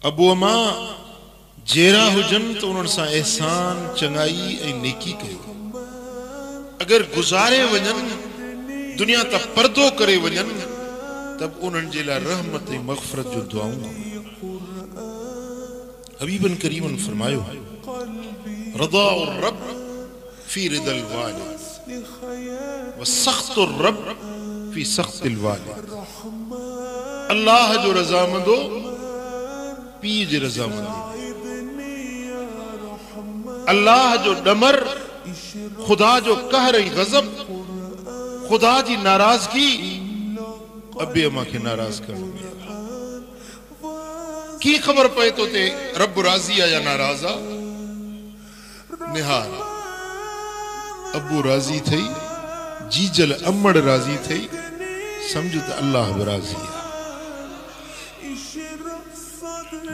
अबू अमा जेरा हुजन तो उन्हनि सां एहसान चंगाई ऐं नेकी कयो। अगर गुजारे वजन दुनिया ता पर्दो करे वजन तब उन्हनि जे लाइ रहमत ऐं मग़फ़िरत जो दुआऊं। हबीबन करीमन फरमायो रज़ाउर रब फी रिदल वालिद व सख़्तुर रब फी सख़्तिल वालिद। अल्लाह जो रज़ामंदो पीउ जे रज़ामंदी, अल्लाह जो डमर खुदा जो कहर ऐं गज़ब, खुदा जी नाराज़गी अबे अमा खे नाराज़ करण में। की ख़बर पए तो ते रब राज़ी आ या नाराज़ आ? निहाल अबू राज़ी थई, जीजल अमड़ राज़ी थई, समझ त अल्लाह बि राज़ी आ।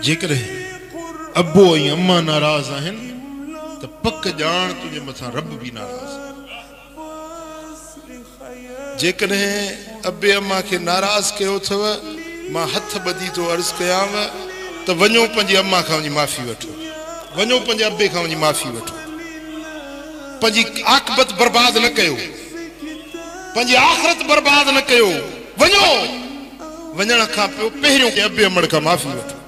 जेकर अबो ऐं अम्मा नाराज़ आहिनि त पक ॼाण तुंहिंजे मथां रब बि नाराज़ आहे। जेकॾहिं अबे अम्मा खे नाराज़ कयो अथव, मां हथ ॿधी थो अर्ज़ु कयांव त वञो पंहिंजी अम्मा खां वञी माफ़ी वठो, वञो पंहिंजे अबे खां वञी माफ़ी वठो। पंहिंजी आक़िबत बर्बाद न कयो, पंहिंजी आख़िरत बर्बाद न कयो। वञो, वञण खां पोइ पहिरियों अबे अमड़ खां माफ़ी वठो।